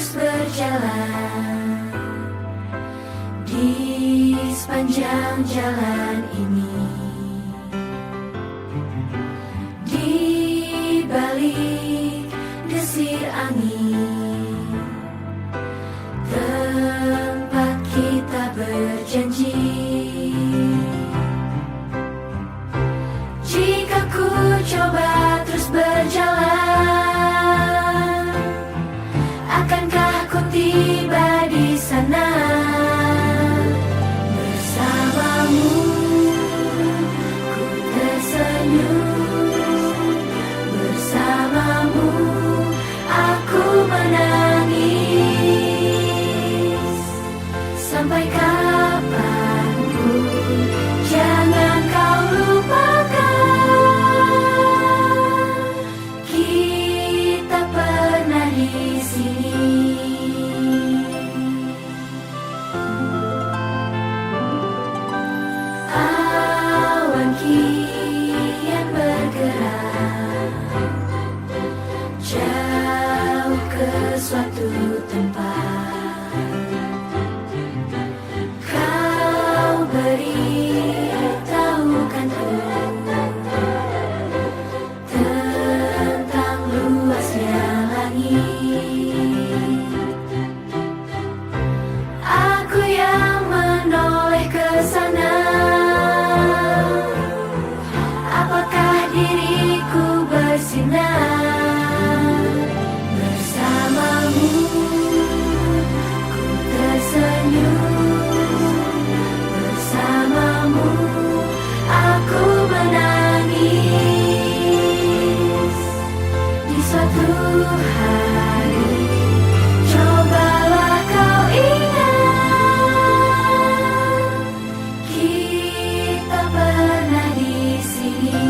terus berjalan di sepanjang jalan ini, di balik desir angin, tempat kita berjanji. Jika ku coba terus berjalan, akankah ku tiba di sana bersamamu? Ku tersenyum bersamamu, aku menangis. Sampai kapanpun jangan kau lupakan, kita pernah di sini. Awan kian bergerak jauh ke suatu tempat. Kau beritahukanku tentang luasnya langit. Aku yang menoleh ke sana. Apakah diriku bersinar bersamamu? Ku tersenyum bersamamu, aku menangis. Di suatu hari cobalah kau ingat, kita pernah di sini.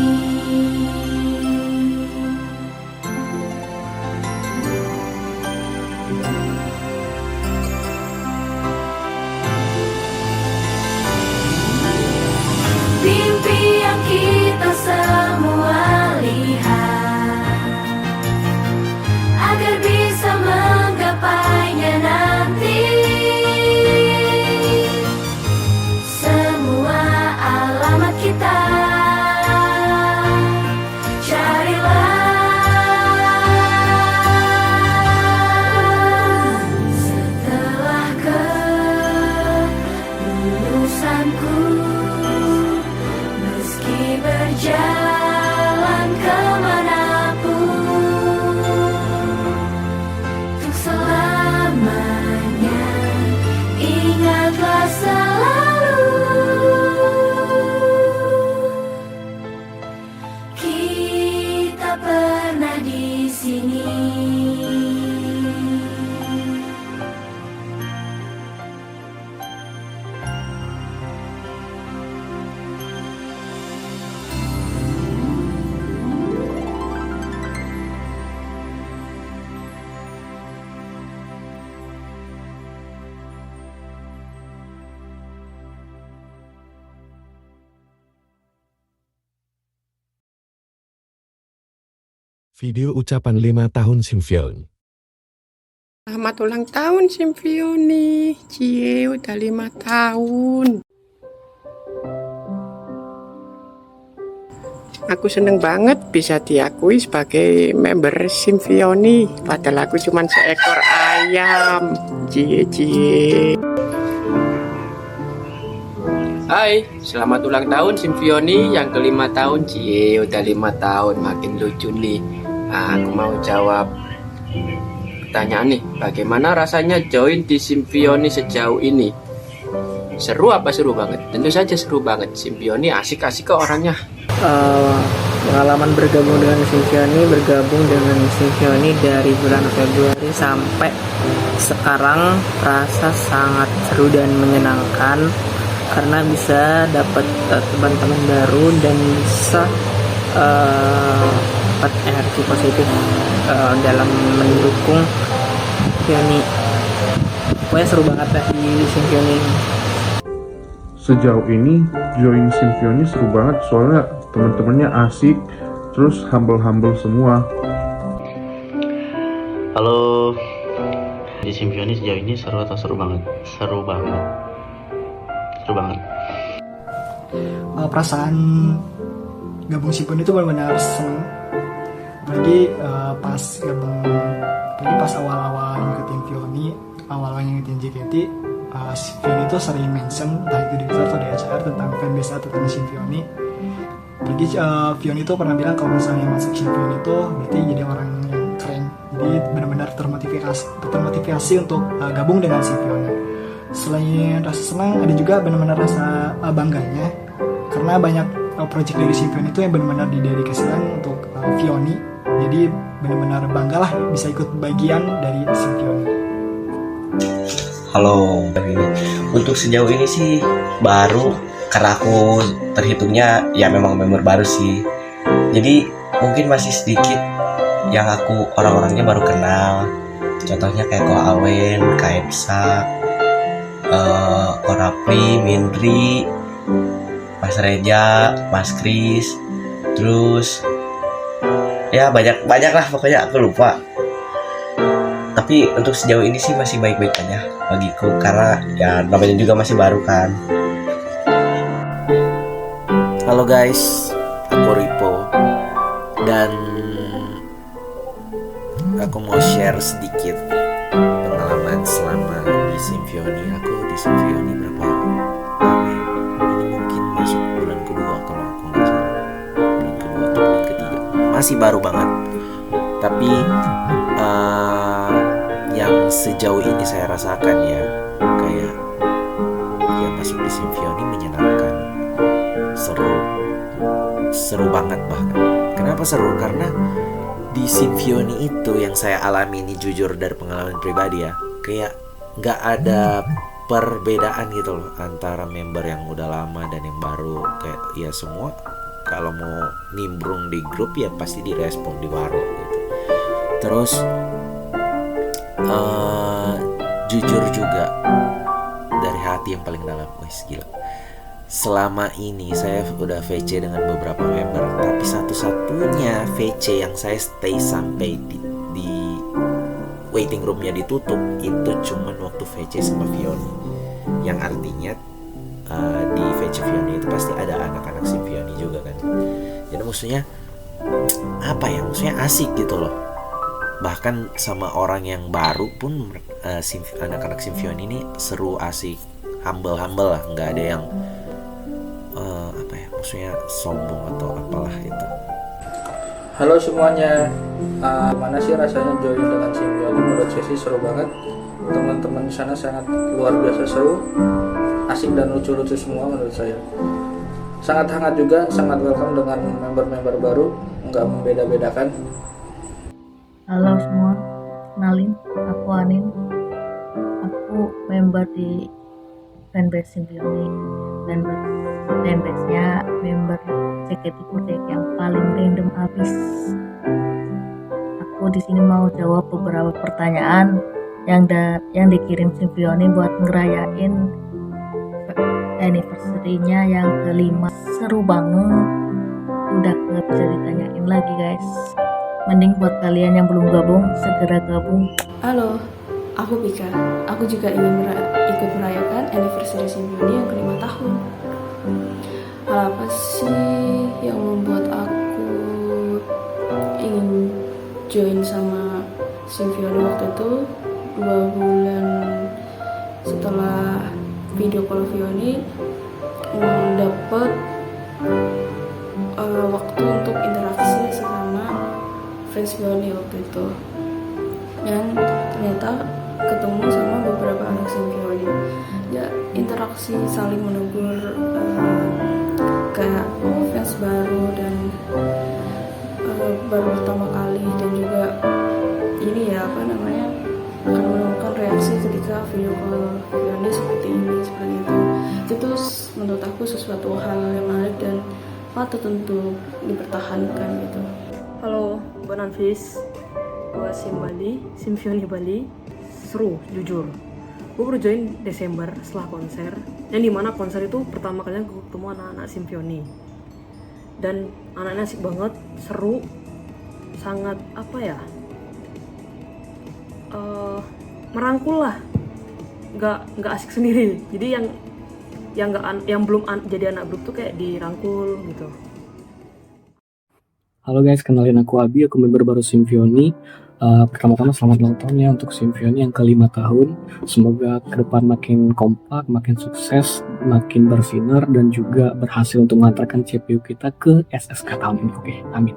Mimpi yang kita semua lihat, agar bisa menggapainya nanti. Semua alamat kita carilah. Setelah kelulusanku, meski berjalan kemanapun, untuk selamanya ingatlah selalu, kita pernah di sini. Video ucapan 5 tahun Simfion. Selamat ulang tahun Simfioni. Cie, udah 5 tahun. Aku seneng banget bisa diakui sebagai member Simfioni. Padahal aku cuma seekor ayam. Cie. Hai, selamat ulang tahun Simfioni yang ke-5 tahun. Cie, udah 5 tahun, makin lucu nih. Aku mau jawab pertanyaan nih, bagaimana rasanya join di Simfioni sejauh ini? Seru apa seru banget? Tentu saja seru banget. Simfioni asik-asik kok orangnya. Pengalaman bergabung dengan Simfioni dari bulan Februari sampai sekarang rasa sangat seru dan menyenangkan karena bisa dapat teman-teman baru dan bisa dapat energi positif dalam mendukung Simfioni. Pokoknya seru banget lah di Simfioni. Sejauh ini join Simfioni seru banget soalnya teman-temannya asik, terus humble semua. Halo, di Symphony sejauh ini seru atau seru banget? Seru banget. Seru banget. Perasaan gabung Symphony itu benar-benar seneng. Apalagi pas awal-awal ngikutin Vioni, awal-awal ngikutin JKT, Vioni itu sering mention entah itu di Twitter atau di HR tentang fanbase atau tentang Symphony. Apalagi Vioni itu pernah bilang kalau misalnya masuk Symphony itu berarti jadi orang yang keren. Jadi benar-benar termotivasi untuk gabung dengan Symphony. Selain rasa senang, ada juga benar-benar rasa bangganya karena banyak project dari Symphony itu yang benar-benar didedikasikan untuk Vioni. Jadi benar-benar bangga lah bisa ikut bagian dari Symphony. Halo, untuk sejauh ini sih baru, karena aku terhitungnya ya memang member baru sih. Jadi mungkin masih sedikit yang aku orang-orangnya baru kenal. Contohnya kayak Ko Awen, Kaepsa, Korapli, Mindri, Mas Reja, Mas Kris, terus ya banyak lah pokoknya aku lupa. Tapi untuk sejauh ini sih masih baik-baik aja bagiku karena ya namanya juga masih baru kan. Halo guys, aku Ripo dan aku mau share sedikit pengalaman selama di Symphony. Aku di Symphony berapa lama? Ini mungkin masuk bulan kedua kalau aku nggak salah, bulan kedua atau bulan ketiga. Masih baru banget. Tapi yang sejauh ini saya rasakan ya kayak ya masuk di Symphony menyenangkan, seru banget bahkan. Kenapa seru? Karena di Symphony itu yang saya alami ini jujur dari pengalaman pribadi ya, kayak nggak ada perbedaan gitu loh antara member yang udah lama dan yang baru. Kayak ya semua kalau mau nimbrung di grup ya pasti direspon di waro gitu. Terus jujur juga dari hati yang paling dalam, wes gila. Selama ini saya udah VC dengan beberapa member, tapi satu-satunya VC yang saya stay sampai di waiting roomnya ditutup itu cuman waktu VC sama Vioni. Yang artinya di VC Vioni itu pasti ada anak-anak Symphony juga kan. Jadi maksudnya apa ya? Maksudnya asik gitu loh. Bahkan sama orang yang baru pun anak-anak Symphony ini seru, asik, humble lah, nggak ada yang apa ya, maksudnya sombong atau apalah itu. Halo semuanya, gimana sih rasanya join dengan Symphony? Menurut saya sih seru banget. Teman-teman di sana sangat luar biasa seru, asik dan lucu-lucu semua menurut saya. Sangat hangat juga, sangat welcome dengan member-member baru, nggak membeda-bedakan. Halo semua, kenalin, aku Anin. Aku member di fanbase Symphony. Fanbase-nya member JKT48 yang paling random abis. Aku di sini mau jawab beberapa pertanyaan yang dikirim Symphony buat ngerayain anniversary-nya yang ke-5. Seru banget. Udah nggak bisa ditanyain lagi guys. Mending buat kalian yang belum gabung, segera gabung. Halo, aku Pika. Aku juga ingin ikut merayakan anniversary Symphony yang ke-5 tahun. Hal apa sih yang membuat aku ingin join sama Symphony waktu itu? 2 bulan setelah video call Vioni, dapat waktu untuk interaksi sama fans Vioni waktu itu, dan ternyata ketemu sama beberapa anak Symphony. Ya interaksi, saling menegur, kayak fans baru dan baru pertama kali, dan juga ini ya apa namanya, akan menemukan reaksi ketika video call Vioni seperti itu. Itu menurut aku sesuatu hal yang menarik dan patut untuk dipertahankan gitu. Halo, Mbak Nanfis, gue Symphony Bali. Seru, jujur. Gue baru join Desember setelah konser, yang dimana konser itu pertama kalinya gue ketemu anak-anak Symphony. Dan anak-anak asik banget, seru, sangat apa ya, merangkul lah, nggak asik sendiri. Jadi yang belum jadi anak grup tuh kayak dirangkul gitu. Halo guys, kenalin aku Abi, aku member baru Symfiony. Pertama-tama selamat ulang tahun ya untuk Symfiony yang ke-5 tahun. Semoga ke depan makin kompak, makin sukses, makin bersinar, dan juga berhasil untuk mengantarkan CPU kita ke SSK tahun ini. Oke, amin.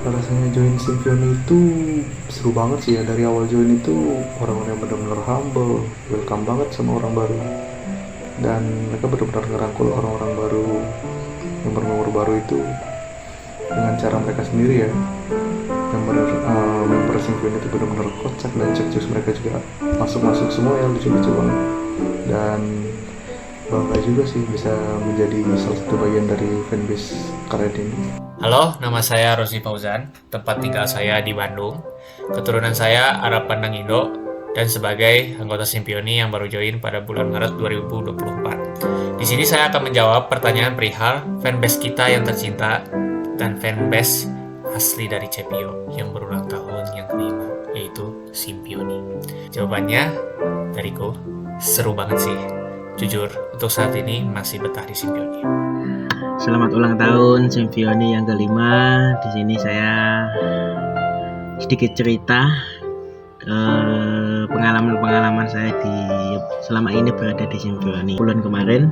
Rasanya join Symfiony itu seru banget sih ya. Dari awal join itu orang-orang yang benar-benar humble, welcome banget sama orang baru, dan mereka benar-benar ngerangkul orang-orang baru, member baru itu dengan cara mereka sendiri ya. Member Symfiony itu benar-benar kocak dan cek-cek, mereka juga masuk semua ya, lucu-lucu banget, dan bangga juga sih bisa menjadi salah satu bagian dari fanbase keren ini. Halo, nama saya Rozi Fauzan, tempat tinggal saya di Bandung, keturunan saya Arab Pandang Indo, dan sebagai anggota Symfiony yang baru join pada bulan Maret 2024. Di sini saya akan menjawab pertanyaan perihal fanbase kita yang tercinta dan fanbase asli dari CPU yang berulang tahun yang kelima, yaitu Symfiony. Jawabannya dariku, seru banget sih. Jujur, untuk saat ini masih betah di Symfiony. Selamat ulang tahun Symfiony yang kelima. Di sini saya sedikit cerita pengalaman saya selama ini berada di Symfiony. Bulan kemarin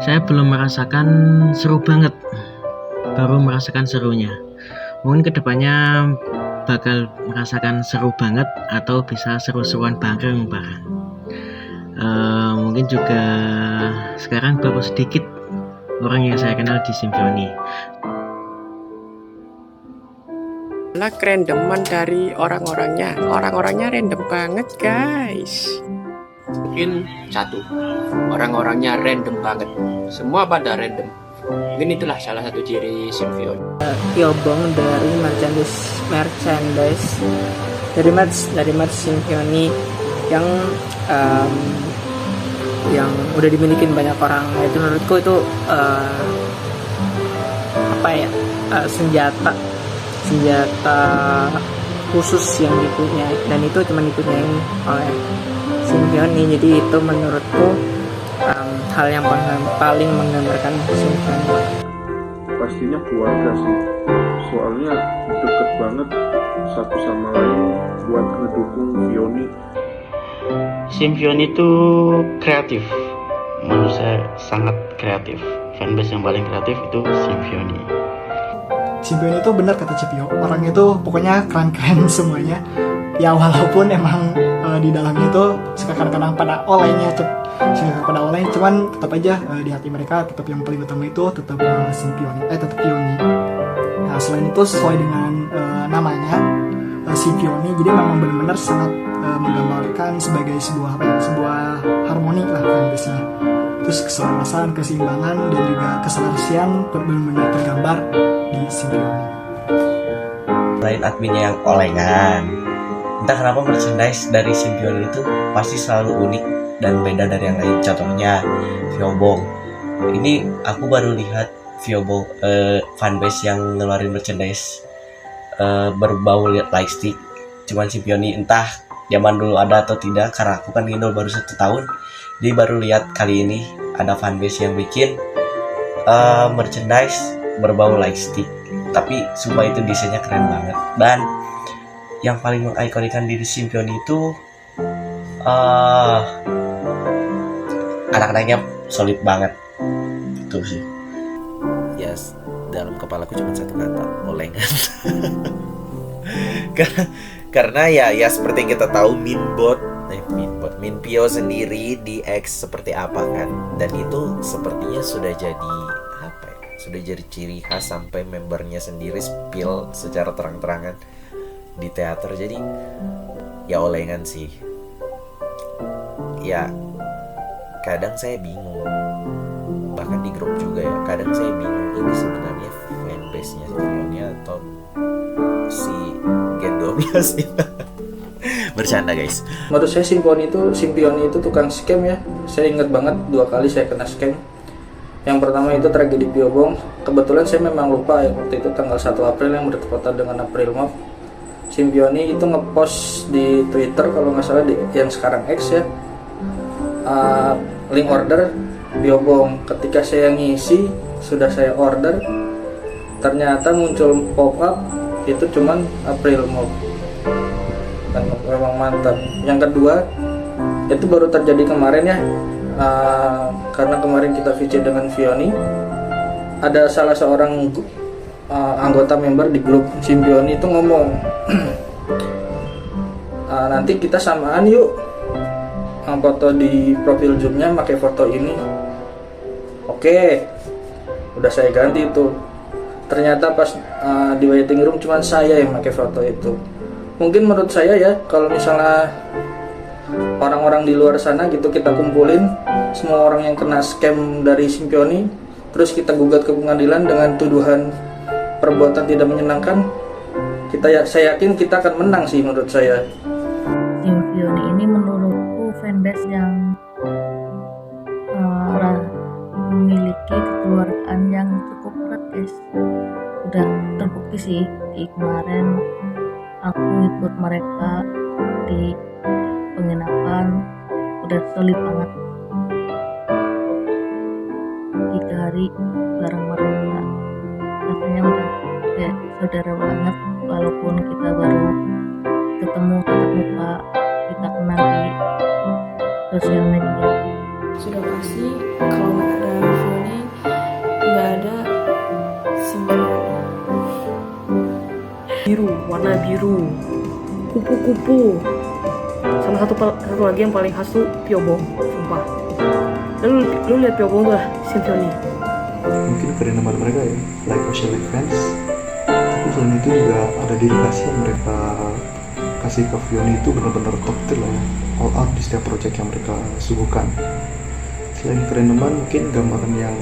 saya belum merasakan seru banget, baru merasakan serunya. Mungkin kedepannya bakal merasakan seru banget atau bisa seru-seruan bareng. Mungkin juga sekarang baru sedikit orang yang saya kenal di Symfiony. Randoman dari orang-orangnya random banget guys. Mungkin satu, orang-orangnya random banget, semua pada random. Mungkin itulah salah satu ciri Symfiony. Piobong dari merchandise dari merch Symfiony yang udah dimiliki banyak orang. Itu menurutku itu senjata khusus yang dipunyai, dan itu cuma dipunyai oleh Symfiony. Jadi itu menurutku hal yang paling menggambarkan Symfiony. Pastinya keluarga sih, soalnya deket banget satu sama lain buat ngedukung Fiony. Symfiony itu kreatif, menurut saya sangat kreatif. Fanbase yang paling kreatif itu Symfiony. Symfiony itu benar kata Cepio, orang itu pokoknya keren-keren semuanya. Ya walaupun emang di dalamnya itu suka kadang-kadang pada olehnya, cuman tetap aja di hati mereka tetap yang paling utama itu tetap Symfiony, tetap Fiony. Nah, selain itu sesuai dengan namanya Symfiony, jadi memang benar-benar sangat menggambarkan sebagai sebuah harmoni lah fanbase-nya. Terus keselarasan, keseimbangan, dan juga keselarasan benar-benar tergambar di Symfiony. Selain adminnya yang olengan, entah kenapa merchandise dari Symfiony itu pasti selalu unik dan beda dari yang lain. Contohnya Fiobong. Ini aku baru lihat Fiobong fanbase yang ngeluarin merchandise berbau lightstick. Cuman Symfiony entah zaman dulu ada atau tidak, karena aku kan ngindol baru 1 tahun, jadi baru lihat kali ini ada fanbase yang bikin merchandise berbau lightstick. Tapi sumpah itu desainnya keren banget, dan yang paling mengikonikan diri Symfiony itu anak-anaknya solid banget. Itu sih. Yes, dalam kepalaku cuma satu kata, olengan. Karena ya seperti yang kita tahu Minpio sendiri di X seperti apa kan, dan itu sepertinya sudah jadi sudah jadi ciri khas sampai membernya sendiri spill secara terang-terangan di teater. Jadi ya olengan sih. Ya kadang saya bingung, bahkan di grup juga ya, kadang saya bingung ini sebenarnya fanbase-nya Symfiony atau si Gen 12 ya. Bercanda guys. Menurut saya Symfiony itu tukang scam ya. Saya ingat banget 2 kali saya kena scam. Yang pertama itu tragedi Piobong. Kebetulan saya memang lupa ya, waktu itu tanggal 1 April yang bertepatan dengan April Mop. Symfiony itu ngepost di Twitter kalau nggak salah yang sekarang X ya, link order Biobong. Ketika saya ngisi sudah saya order, ternyata muncul pop up itu cuman April Mop, dan memang mantap. Yang kedua itu baru terjadi kemarin ya, karena kemarin kita VC dengan Fioni, ada salah seorang anggota member di grup Symfiony itu ngomong, nanti kita samaan yuk foto di profil Zoom-nya pakai foto ini. Oke, udah saya ganti itu. Ternyata pas di waiting room cuma saya yang pakai foto itu. Mungkin menurut saya ya, kalau misalnya orang-orang di luar sana gitu kita kumpulin semua orang yang kena scam dari Symfiony, terus kita gugat ke pengadilan dengan tuduhan perbuatan tidak menyenangkan, saya yakin kita akan menang sih menurut saya. Symfiony ini menurutku fanbase yang memiliki kekeluargaan yang cukup erat guys. Udah terbukti sih di kemarin aku ikut mereka di penginapan, udah solid banget 3 hari bareng mereka, rasanya udah kayak saudara banget. Walaupun kita baru ketemu tatap muka, kita kenal di sosial media. Sudah pasti kalau nggak ada Fioni nggak ada Symfiony. Biru, warna biru, kupu-kupu, sama satu lagi yang paling khas tuh Piobong, sumpah. Lu lihat Piobong tuh lah, Symfiony. Mungkin kerenaman mereka ya, like Ocean Fans. Tapi selain itu juga ada dedikasi yang mereka kasih ke Fioni itu benar-benar top tier lah ya, all out di setiap project yang mereka suguhkan. Selain kerenaman, mungkin gambaran yang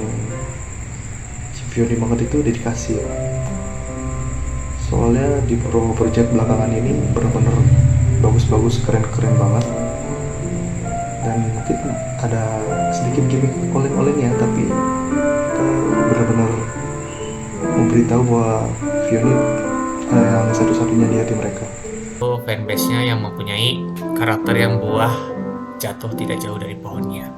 Symfiony banget itu dedikasi ya. Soalnya di beberapa project belakangan ini benar-benar bagus-bagus, keren-keren banget. Dan mungkin ada sedikit gimmick oleng-oleng ya, tapi kita benar-benar memberitahu bahwa Fioni yang satu-satunya di hati mereka. Fanbase-nya yang mempunyai karakter yang buah jatuh tidak jauh dari pohonnya,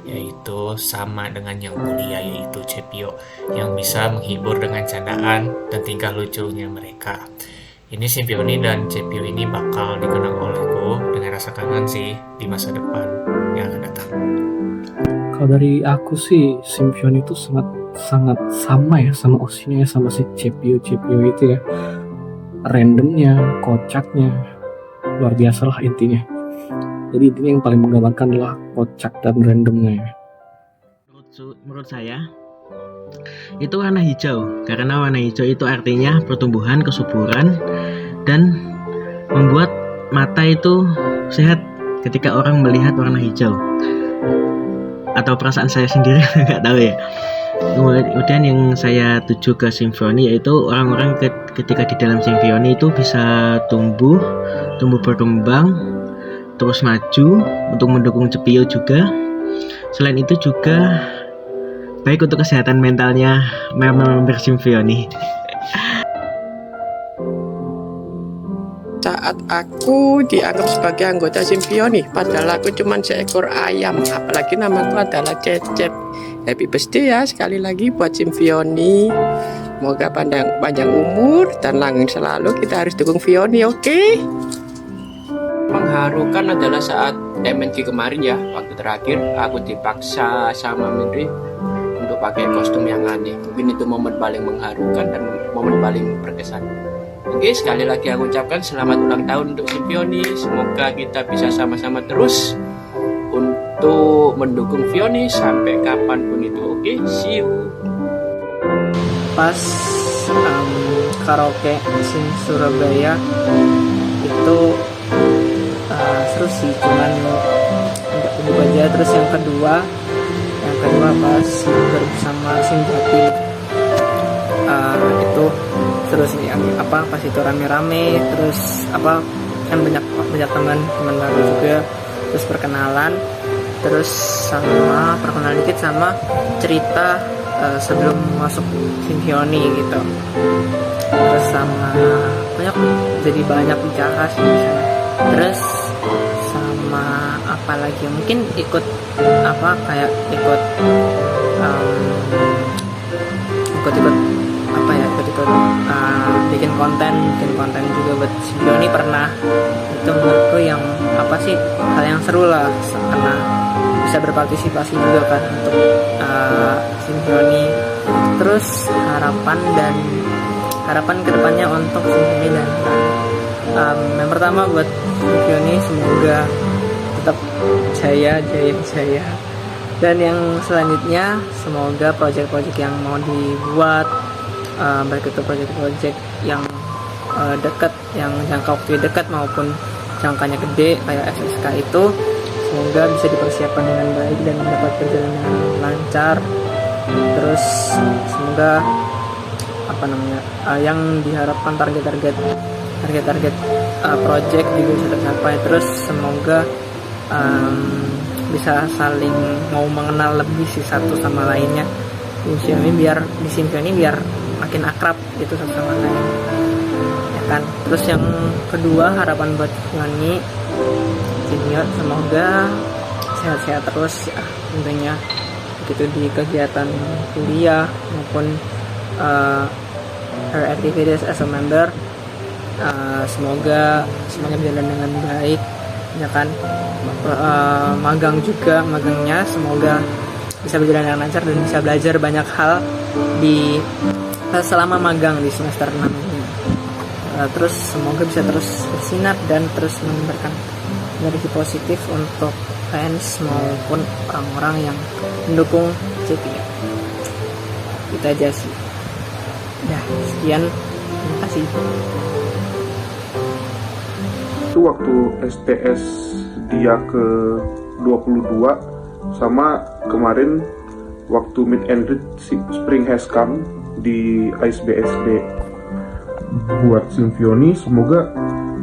yaitu sama dengan yang mulia, yaitu Cepio, yang bisa menghibur dengan candaan dan tingkah lucunya mereka. Ini Symfiony dan Cepio ini bakal dikenang olehku dengan rasa kangen sih di masa depan yang akan datang. Kalau dari aku sih, Symfiony itu sangat sama ya sama Osino ya, sama si Cepio itu ya. Randomnya, kocaknya, luar biasa lah intinya. Jadi intinya yang paling menggambarkan adalah kocak dan randomnya ya. Menurut saya itu warna hijau, karena warna hijau itu artinya pertumbuhan, kesuburan, dan membuat mata itu sehat ketika orang melihat warna hijau. Atau perasaan saya sendiri nggak tahu ya. Kemudian yang saya tuju ke Symfiony yaitu orang-orang ketika di dalam Symfiony itu bisa tumbuh berkembang, terus maju untuk mendukung Cepio juga. Selain itu juga baik untuk kesehatan mentalnya member Symfiony. Saat aku dianggap sebagai anggota Symfiony, padahal aku cuma seekor ayam, apalagi namaku adalah Cecep. Happy birthday ya sekali lagi buat Symfiony. Semoga panjang umur dan langgeng selalu. Kita harus dukung Fioni, oke? Mengharukan adalah saat MNG kemarin ya, waktu terakhir aku dipaksa sama Mindri untuk pakai kostum yang aneh. Mungkin itu momen paling mengharukan dan momen paling berkesan. Oke, sekali lagi aku ucapkan selamat ulang tahun untuk Symfiony. Semoga kita bisa sama-sama terus untuk mendukung Fioni sampai kapanpun itu. Oke, see you. Pas karaoke Sing Surabaya itu seru sih, cuman nggak tunggu aja. Terus yang kedua pas bersama Simpati itu terus ini pas itu rame-rame, terus kan banyak teman baru juga, terus perkenalan, terus sama perkenalan dikit sama cerita sebelum masuk Symfiony gitu, terus sama jadi banyak bicara sih di sana. Terus sama apa lagi, mungkin ikut bikin konten juga buat Symfiony pernah. Itu menurutku yang hal yang seru lah, karena bisa berpartisipasi juga kan untuk Symfiony. Terus harapan kedepannya untuk Symfiony dan yang pertama buat Symfiony, semoga tetap jaya. Dan yang selanjutnya, semoga project-project yang mau dibuat, baik itu project-project yang dekat, yang jangka waktu dekat maupun jangkanya gede kayak SSK itu, semoga bisa dipersiapkan dengan baik dan dapat berjalan dengan lancar. Terus semoga yang diharapkan target-target project juga bisa tercapai. Terus semoga bisa saling mau mengenal lebih sih satu sama lainnya di Symfiony biar makin akrab gitu satu sama lain, ya kan. Terus yang kedua, harapan buat Symfiony Senior, semoga sehat-sehat terus ya, tentunya begitu di kegiatan kuliah maupun her activities as a member. Semoga semuanya berjalan dengan baik, ya kan. Magangnya semoga bisa berjalan dengan lancar dan bisa belajar banyak hal selama magang di semester 6 ini. Terus semoga bisa terus bersinar dan terus memberikan energi positif untuk fans maupun orang-orang yang mendukung CPO. Itu aja sih. Ya, sekian. Terima kasih. Itu waktu STS dia ke 22 sama kemarin waktu meet and greet Spring Has Come di ISBSD. Buat Symfiony semoga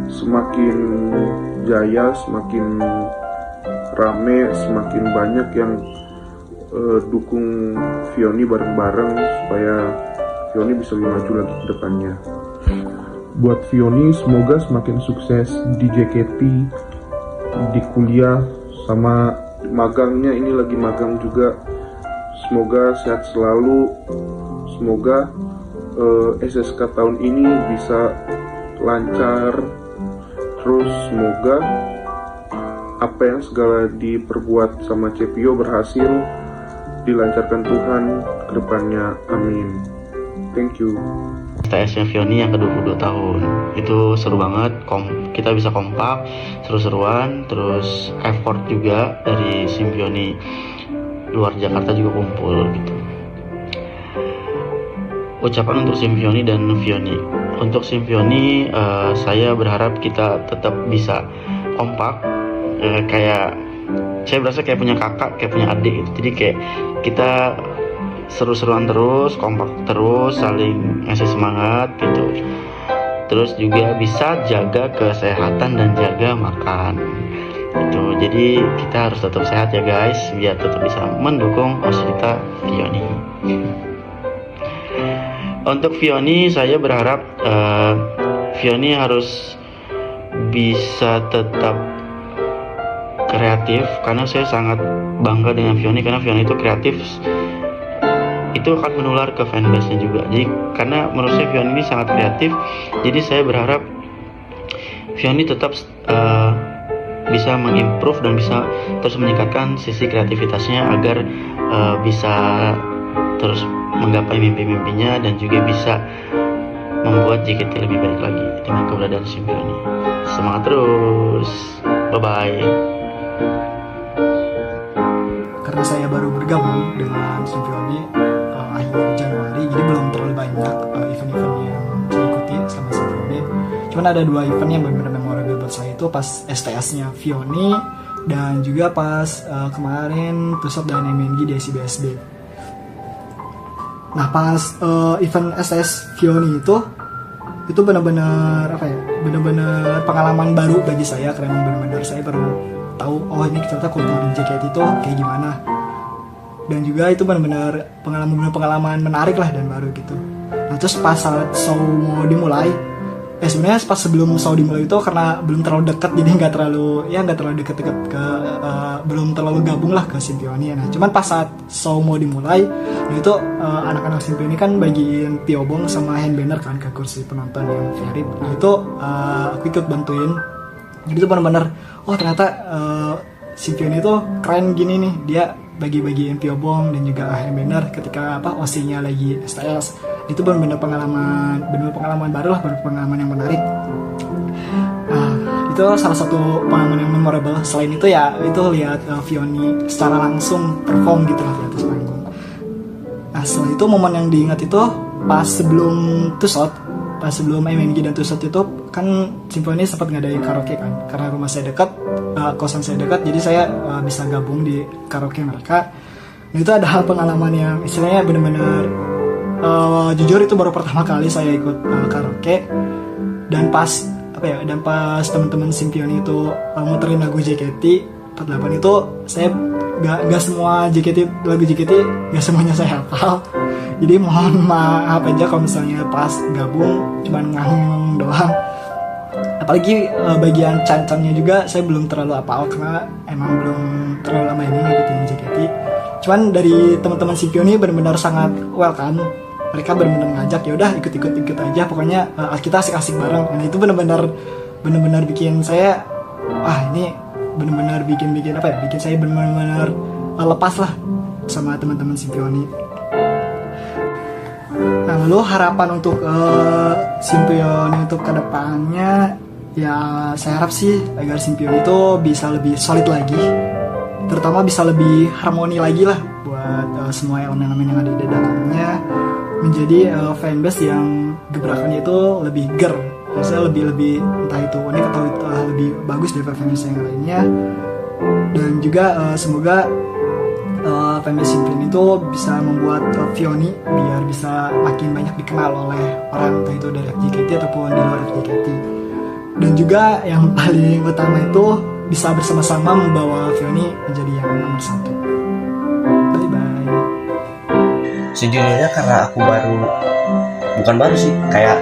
semakin jaya, semakin rame, semakin banyak yang dukung Fiony bareng-bareng supaya Fiony bisa lebih maju lagi ke depannya. Buat Fiony semoga semakin sukses di JKT, di kuliah, sama magangnya, ini lagi magang juga. Semoga sehat selalu, semoga SSK tahun ini bisa lancar. Terus semoga apa yang segala diperbuat sama CPO berhasil, dilancarkan Tuhan ke depannya, amin. Thank you. STS Symfiony yang ke-22 tahun itu seru banget, kita bisa kompak, seru-seruan, terus effort juga dari Symfiony luar Jakarta juga kumpul gitu. Ucapan untuk Symfiony dan Fiony. Untuk Symfiony, saya berharap kita tetap bisa kompak, kayak saya berasa kayak punya kakak, kayak punya adik gitu. Jadi kayak kita seru-seruan terus, kompak terus, saling ngasih semangat gitu. Terus juga bisa jaga kesehatan dan jaga makan gitu. Jadi kita harus tetap sehat ya guys, biar tetap bisa mendukung Oshita Fiony. Untuk Fiony, saya berharap Fiony harus bisa tetap kreatif, karena saya sangat bangga dengan Fiony, karena Fiony itu kreatif, itu akan menular ke fanbase-nya juga. Jadi karena menurut saya Fiony ini sangat kreatif, jadi saya berharap Fiony tetap bisa mengimprove dan bisa terus meningkatkan sisi kreativitasnya agar bisa terus menggapai mimpi-mimpinya dan juga bisa membuat JKT lebih baik lagi dengan keberadaan Symfiony. Semangat terus, bye-bye. Karena saya baru bergabung dengan Symfiony akhir Januari, jadi belum terlalu banyak event-event yang saya ikuti sama Symfiony. Cuman ada 2 event yang benar-benar memorable buat saya, itu pas STS-nya Fiony dan juga pas kemarin Pusat dan MNG di ISBSD. Nah pas event STS Fiony itu benar-benar benar-benar pengalaman baru bagi saya, karena benar-benar saya baru tahu ini ternyata kultur JKT itu kayak gimana. Dan juga itu benar-benar pengalaman menarik lah dan baru gitu. Nah terus pas saat show mau dimulai, sebenarnya pas sebelum show dimulai itu karena belum terlalu dekat, jadi nggak terlalu deket-deket ke belum terlalu gabung lah ke Symphony. Nah cuman pas saat show mau dimulai itu anak-anak Symphony kan bagiin piobong sama hand banner kan ke kursi penonton yang VIP. Nah itu aku ikut bantuin. Jadi itu benar-benar ternyata Symphony itu keren gini nih, dia bagi-bagiin piobong dan juga hand banner ketika OC-nya lagi STS. Itu benar-benar pengalaman baru lah, pengalaman yang menarik. Itu salah satu pengalaman yang memorable. Selain itu ya itu lihat Vioni secara langsung perform gitu lah di atas panggung. Nah setelah itu momen yang diingat itu pas sebelum Tusot, pas sebelum MNG dan Tusot itu kan Symphony sempat ngadain karaoke kan, karena rumah saya dekat, kosan saya dekat, jadi saya bisa gabung di karaoke mereka. Nah itu ada hal pengalaman yang istilahnya benar-benar jujur itu baru pertama kali saya ikut karaoke, dan pas teman-teman Symphony itu muterin lagu JKT48 itu saya gak semua lagu JKT gak semuanya saya hafal, jadi mohon maaf aja kalau misalnya pas gabung cuman nganggung doang. Apalagi bagian cancannya juga saya belum terlalu hafal karena emang belum terlalu lama ini ngikutin JKT. Cuman dari teman-teman Symphony benar-benar sangat welcome. Mereka benar-benar ngajak, ya udah ikut aja, pokoknya kita asik-asik bareng. Nah itu benar-benar bikin saya ini benar-benar bikin saya benar-benar lepas lah sama teman-teman Symphony. Nah lalu harapan untuk Symphony untuk kedepannya, ya saya harap sih agar Symphony itu bisa lebih solid lagi, terutama bisa lebih harmoni lagi lah buat semua elemen-elemen yang ada di dalamnya, menjadi fanbase yang gebrakannya itu lebih ger, saya lebih entah itu unik atau lebih bagus dari fanbase yang lainnya. Dan juga semoga fanbase Symphony itu bisa membuat Vioni biar bisa makin banyak dikenal oleh orang, entah itu dari FJKT ataupun di luar FJKT. Dan juga yang paling utama itu bisa bersama-sama membawa Vioni menjadi yang nomor 1. Sejujurnya karena aku bukan baru sih, kayak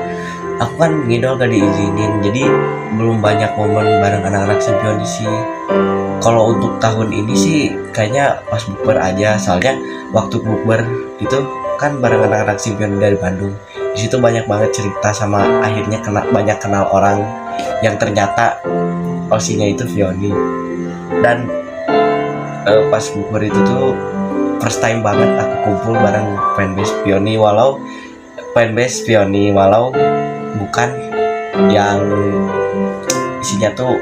aku kan ngidol gak diizinin, jadi belum banyak momen bareng anak-anak Symphony sih. Kalau untuk tahun ini sih kayaknya pas bukber aja, soalnya waktu bukber itu kan bareng anak-anak Symphony dari Bandung. Di situ banyak banget cerita sama akhirnya banyak kenal orang yang ternyata OC-nya itu Vioni. Dan pas bukber itu tuh first time banget aku kumpul bareng fanbase Vioni, walau bukan yang isinya tuh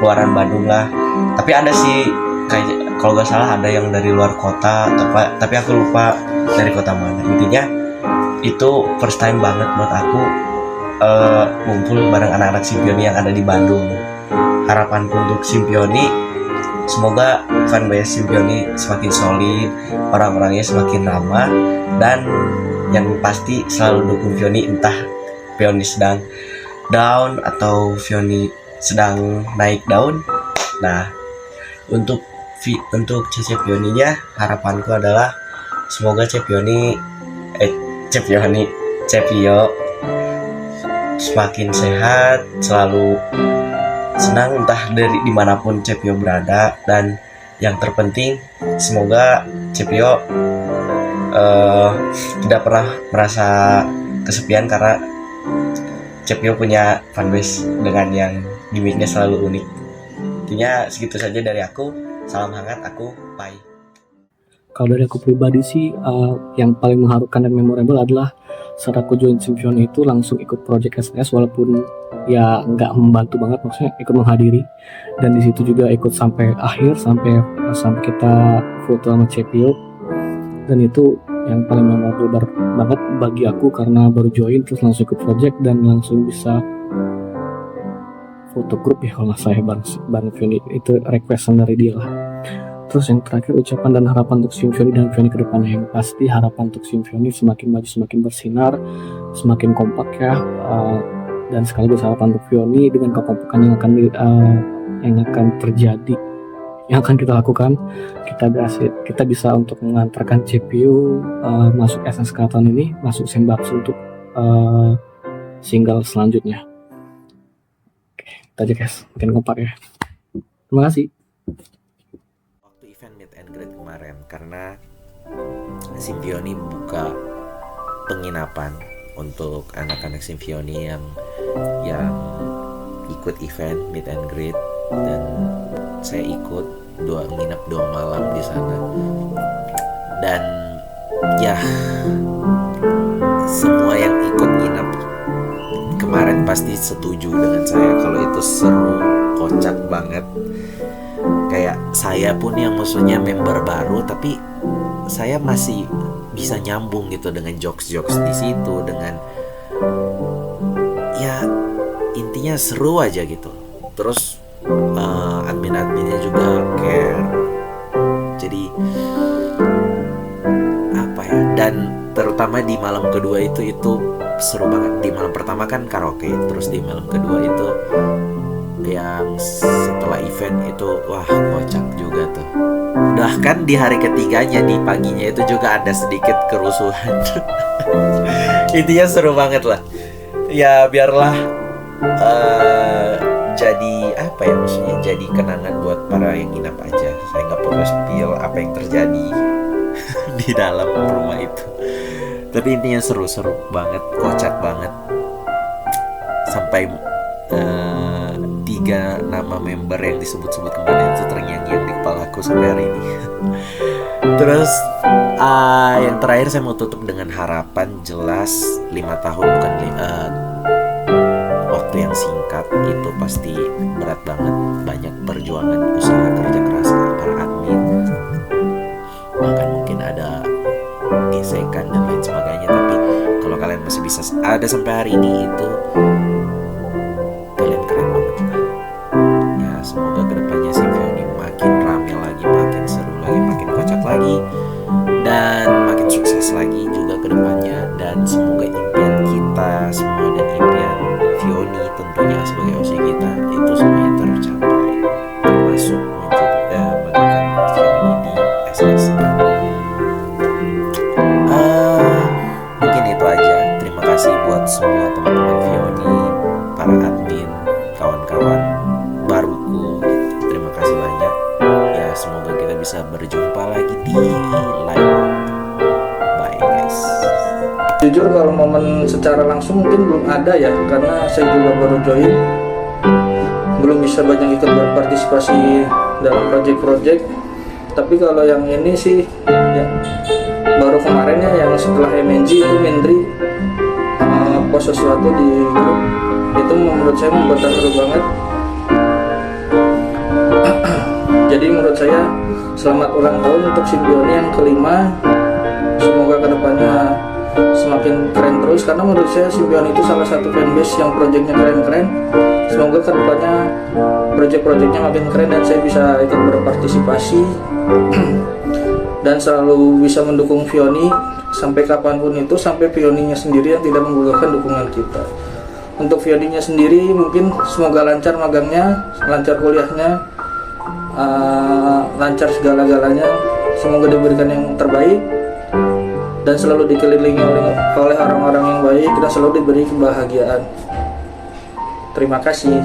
luaran Bandung lah, tapi ada sih kayak kalau gak salah ada yang dari luar kota tapi aku lupa dari kota mana. Intinya itu first time banget buat aku ngumpul bareng anak-anak Symphony yang ada di Bandung. Harapanku untuk Symphony, semoga fanbase Symphony semakin solid, orang-orangnya semakin ramah, dan yang pasti selalu dukung Vioni, entah Vioni sedang down atau Vioni sedang naik daun. Nah, untuk CC Vioninya, harapanku adalah semoga Cepio semakin sehat, selalu senang entah dari dimanapun Cepio berada, dan yang terpenting semoga Cepio tidak pernah merasa kesepian karena Cepio punya fanbase dengan yang gimmicknya selalu unik. Intinya segitu saja dari aku. Salam hangat, aku Pai. Kalau dari aku pribadi sih, yang paling mengharukan dan memorable adalah saat aku join Symphony itu langsung ikut project STS, walaupun ya nggak membantu banget, maksudnya ikut menghadiri, dan di situ juga ikut sampai akhir, sampai kita foto sama Cepio. Dan itu yang paling memorable banget bagi aku karena baru join terus langsung ikut project dan langsung bisa foto grup ya kalau nggak saya bareng Vioni, itu requestan dari dia lah. Terus yang terakhir, ucapan dan harapan untuk Symphony dan Vioni ke depannya, yang pasti harapan untuk Symphony semakin maju, semakin bersinar, semakin kompak ya, dan sekaligus harapan untuk Vioni dengan kekompakan yang akan terjadi, yang akan kita lakukan, kita bisa untuk mengantarkan CPU masuk SSK tahun ini, masuk Senbatsu untuk single selanjutnya. Itu aja guys, makin kompak ya. Terima kasih. Waktu event meet and greet kemarin, karena Simfioni buka penginapan untuk anak-anak Simfioni yang ikut event meet and greet, dan saya ikut nginep 2 malam di sana. Dan ya, semua yang ikut nginep kemarin pasti setuju dengan saya kalau itu seru, kocak banget. Kayak saya pun yang maksudnya member baru, tapi saya masih bisa nyambung gitu dengan jokes-jokes di situ, dengan ya intinya seru aja gitu. Terus admin-adminnya juga care. Jadi apa ya? Dan terutama di malam kedua itu seru banget. Di malam pertama kan karaoke, terus di malam kedua itu yang setelah event itu wah kocak juga tuh. Udah kan di hari ketiganya, di paginya itu juga ada sedikit kerusuhan. Intinya seru banget lah. Ya biarlah jadi apa ya, maksudnya jadi kenangan buat para yang nginap aja. Saya nggak perlu spill apa yang terjadi di dalam rumah itu. Tapi intinya seru-seru banget, kocak banget. Sampai 3 nama member yang disebut-sebut kemarin itu terngiang-ngiang di kepalaku sampai hari ini. Terus yang terakhir saya mau tutup dengan harapan jelas 5 tahun bukan waktu yang singkat, itu pasti berat banget, banyak perjuangan, usaha kerja keras para admin, bahkan mungkin ada gesekan dan lain sebagainya. Tapi kalau kalian masih bisa ada sampai hari ini, itu kalian keren banget lah. Ya semoga kedepannya Simfioni makin rame lagi, makin seru lagi, makin kocak lagi, dan makin sukses lagi juga kedepannya. Dan semoga impian kita semua dan impian Fioni tentunya sebagai OC kita itu semuanya tercapai, termasuk menjadikan Fioni di SSK. Mungkin itu aja. Terima kasih buat semua teman-teman Fioni, para admin, kawan-kawan baruku. Terima kasih banyak. Ya semoga kita bisa berjumpa lagi di live. Bye guys. Jujur kalau momen secara langsung mungkin belum ada ya, karena saya juga baru join, belum bisa banyak ikut berpartisipasi dalam project-project. Tapi kalau yang ini sih ya, baru kemarin ya, yang setelah MNG itu Mendri post sesuatu di grup, itu menurut saya membuat seru banget. Jadi menurut saya selamat ulang tahun untuk Simfioni yang kelima. Semoga kedepannya semakin keren terus, karena menurut saya Simfioni itu salah satu fanbase yang projectnya keren-keren. Semoga kedepannya project-projectnya makin keren dan saya bisa ikut berpartisipasi dan selalu bisa mendukung Fioni sampai kapanpun itu, sampai Fioninya sendiri yang tidak membutuhkan dukungan kita. Untuk Fioninya sendiri mungkin semoga lancar magangnya, lancar kuliahnya, lancar segala-galanya. Semoga diberikan yang terbaik dan selalu dikelilingi oleh orang-orang yang baik dan selalu diberi kebahagiaan. Terima kasih.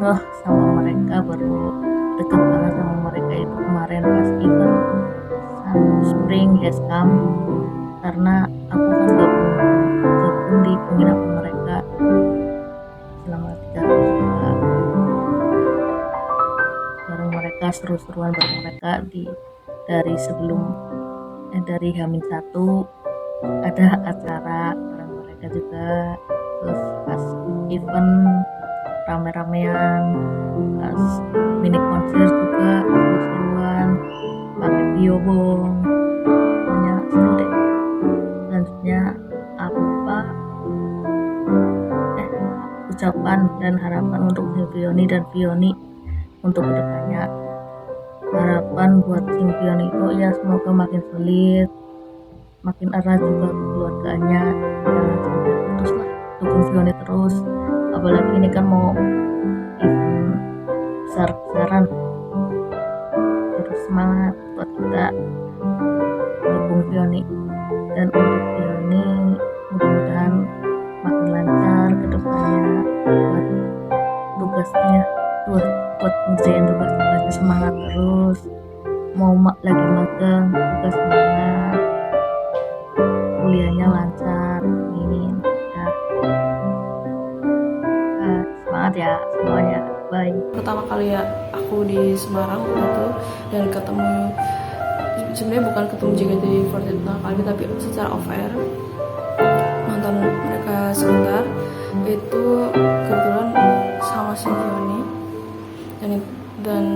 Baru sama mereka, baru deket banget sama mereka itu kemarin pas event Spring Yes Camp, karena aku kan gabung di penginapan mereka selama 3 hari juga. Bareng mereka, seru-seruan bareng mereka dari sebelum dari H-1 ada acara bareng mereka juga. Terus pas event rame-ramean, pas mini konser juga seru-seruan, pakai biobong, pokoknya seru deh. Selanjutnya ucapan dan harapan untuk Simfioni dan Fioni untuk kedepannya. Harapan buat Simfioni itu ya semoga makin solid, makin erat juga keluarganya, jangan sampai putus lah, dukung Fioni terus. Apalagi ini kan mau event besar-besaran, terus semangat buat kita dukung Fioni. Dan untuk Fioni mudah-mudahan makin tugasnya buat ngerjain tugas-tugasnya semangat terus, mau lagi magang juga semangat, kuliahnya lancar, amin ya. Semangat ya semuanya, bye. Pertama kali ya aku di Semarang itu dan ketemu, sebenarnya bukan ketemu JKT48 pertama kali tapi secara off air nonton mereka sebentar, itu kebetulan sama Symphony dan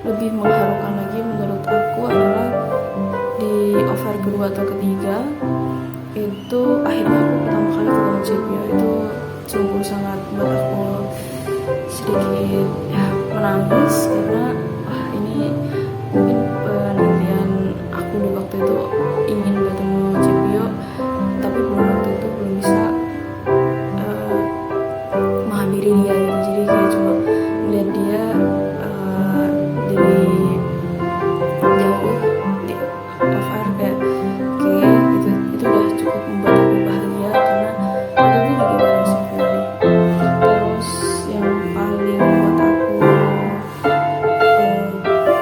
lebih mengharukan lagi menurut aku adalah di off air kedua atau ketiga itu akhirnya aku pertama kali ketemu JPO. Itu sungguh sangat buat aku sedikit ya menangis karena ini mungkin penantian aku di waktu itu ingin bertemu JPO tapi waktu itu belum bisa menghampiri dia gitu. Jadi kayak cuma melihat dia dari jauh di off-air kayak oke, itu udah cukup membuat aku bahagia karena waktu itu juga bareng Symphony. Terus yang paling buat aku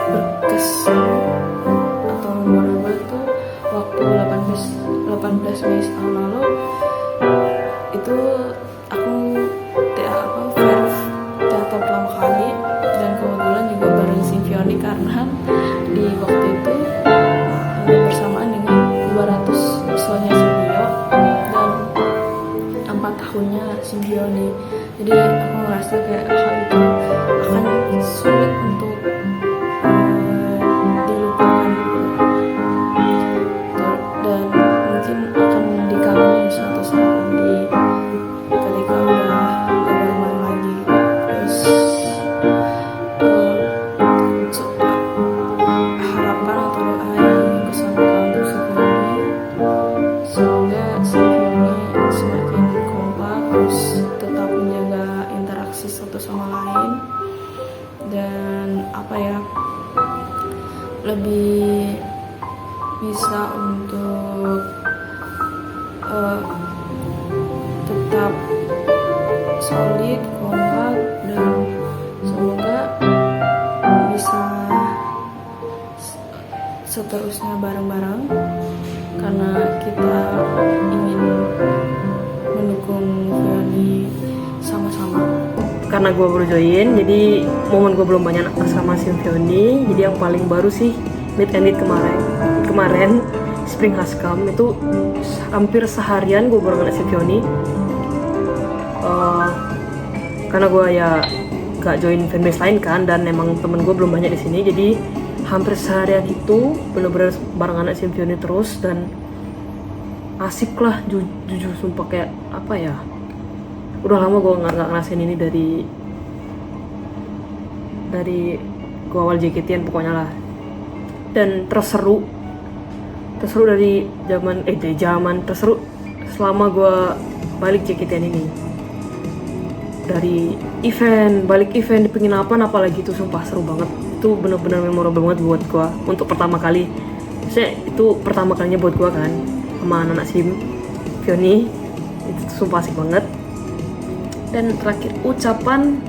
berkesan atau memorable tuh waktu 18 Mei tahun lalu itu aku teater pertama kali dan kebetulan juga bareng Symphony karena di waktu itu bersamaan dengan 200 episodenya Symbio dan 4 tahunnya Symphony. Jadi aku ngerasa kayak hal itu akan sulit untuk dilupakan dan mungkin akan dikangenin suatu saat nanti ketika udah gak bareng-bareng lagi. Terus harapan atau doa yang kesampaikan untuk Symphony, semoga Symphony semakin kompak, terus tetap menjaga interaksi satu sama lain dan lebih bisa untuk tetap solid, kompak, dan semoga bisa seterusnya bareng-bareng karena kita ingin mendukung Vioni sama-sama. Karena gue baru join, jadi momen gue belum banyak sama Symphony. Jadi yang paling baru sih meet and greet kemarin Spring Has Come itu hampir seharian gue baru ngeliat Symphony. Karena gue ya gak join fanbase lain kan, dan emang temen gue belum banyak di sini, jadi hampir seharian itu bener-bener bareng anak Symphony terus dan asik lah, jujur sumpah kayak apa ya. Udah lama gue nggak ngerasain ini dari gue awal JKT-an pokoknya lah. Dan terseru dari zaman terseru selama gue balik JKT-an ini. Dari balik event di penginapan apalagi itu sumpah seru banget. Itu bener-bener memorable banget buat gue untuk pertama kali. Itu pertama kalinya buat gue kan sama anak Symphony. Itu sumpah asik banget. Dan terakhir ucapan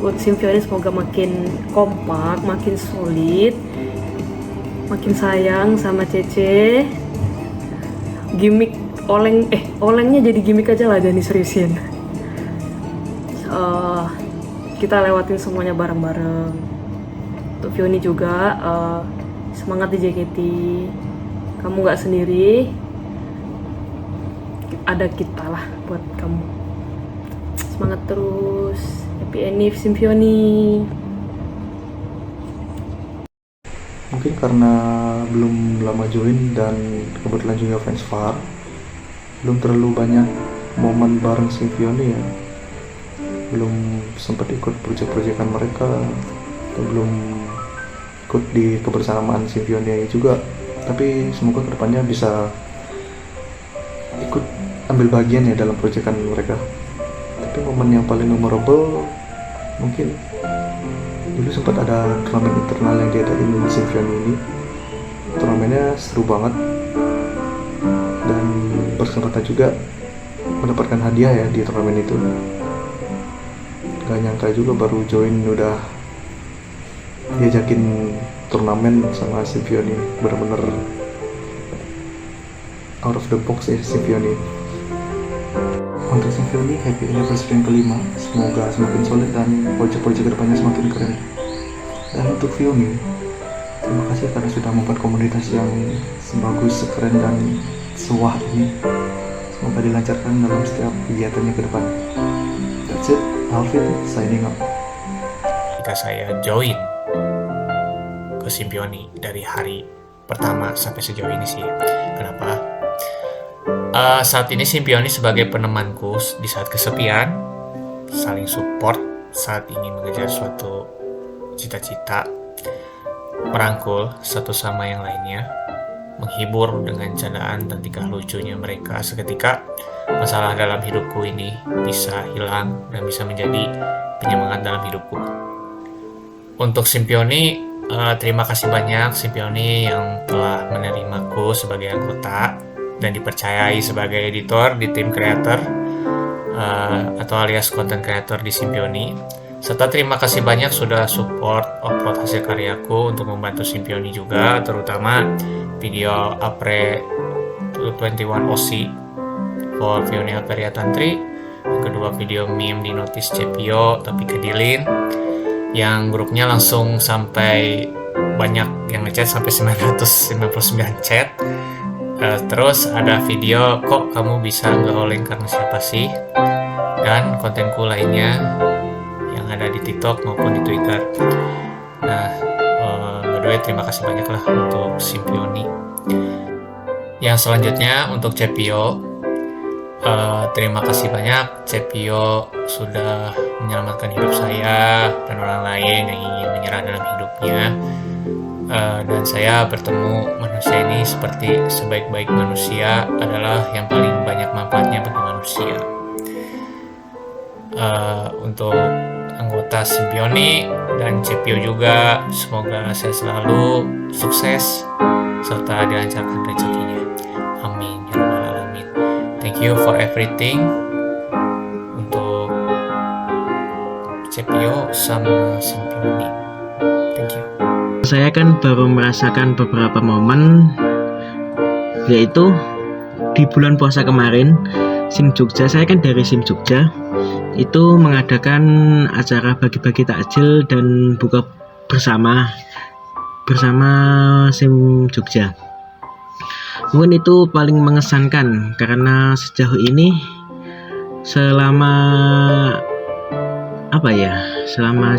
buat Symphony, semoga makin kompak, makin solid, makin sayang sama Cece. Gimik olengnya jadi gimik aja lah, dan diseriusin. Kita lewatin semuanya bareng-bareng. Untuk Vioni juga semangat di JKT, kamu gak sendiri, ada kita lah buat kamu. Semangat terus, happy anniv Symphony. Mungkin karena belum lama join dan kebetulan juga fans VAR, belum terlalu banyak momen bareng Symphony ya. Belum sempat ikut proyek-proyekan mereka, atau belum ikut di kebersamaan Symphony juga. Tapi semoga kedepannya bisa ikut ambil bagian ya dalam proyekan mereka. Tapi momen yang paling memorable mungkin dulu sempat ada turnamen internal yang diadain di Symphony ini. Turnamennya seru banget dan berkesempatan juga mendapatkan hadiah ya di turnamen itu. Gak nyangka juga baru join udah diajakin turnamen sama Symphony. Bener-bener out of the box ya Symphony. Untuk Symphony, happy anniversary yang kelima. Semoga semakin solid dan project-project kedepannya semakin keren. Dan untuk Fioni, terima kasih karena sudah membuat komunitas yang sebagus, sekeren, dan sewah ini. Semoga dilancarkan dalam setiap kegiatannya ke depan. That's it, Alvin signing out. Ketika saya join ke Symphony dari hari pertama sampai sejauh ini sih. Kenapa? Saat ini Symphony sebagai penemanku di saat kesepian, saling support saat ingin mengejar suatu cita-cita, merangkul satu sama yang lainnya, menghibur dengan candaan dan tingkah lucunya mereka seketika masalah dalam hidupku ini bisa hilang dan bisa menjadi penyemangat dalam hidupku. Untuk Symphony, terima kasih banyak Symphony yang telah menerimaku sebagai anggota dan dipercayai sebagai editor di tim creator atau alias content creator di Symphony. Serta terima kasih banyak sudah support upload hasil karyaku untuk membantu Symphony juga, terutama video Apre 21 OC for Fioni Alperia Tantri, yang kedua video meme di notice Cepio tapi kedilin, yang grupnya langsung sampai banyak yang ngechat sampai 999 chat. Terus ada video kok kamu bisa nge-oleng karena siapa sih, dan kontenku lainnya yang ada di TikTok maupun di Twitter. Nah, by the way, terima kasih banyak lah untuk Symphony. Yang selanjutnya untuk Cepio, terima kasih banyak Cepio sudah menyelamatkan hidup saya dan orang lain yang ingin menyerah dalam hidupnya. Dan saya bertemu manusia ini seperti sebaik-baik manusia adalah yang paling banyak manfaatnya bagi manusia. Untuk anggota Symphony dan Cepio juga, semoga saya selalu sukses serta dilancarkan rezekinya. Amin ya rabbal alamin. Thank you for everything untuk Cepio sama Symphony. Thank you. Saya kan baru merasakan beberapa momen, yaitu di bulan puasa kemarin SIM Jogja, saya kan dari SIM Jogja, itu mengadakan acara bagi-bagi takjil dan buka bersama SIM Jogja. Mungkin itu paling mengesankan karena sejauh ini selama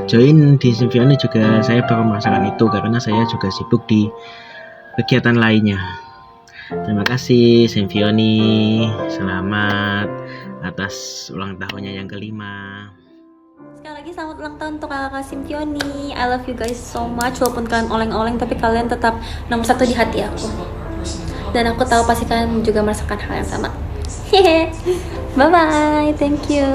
join di Symphony juga saya baru merasakan itu karena saya juga sibuk di kegiatan lainnya. Terima kasih Symphony, selamat atas ulang tahunnya yang kelima. Sekali lagi selamat ulang tahun untuk kakak Symphony. I love you guys so much. Walaupun kalian oleng-oleng, tapi kalian tetap nomor satu di hati aku. Dan aku tahu pasti kalian juga merasakan hal yang sama. Bye bye, thank you.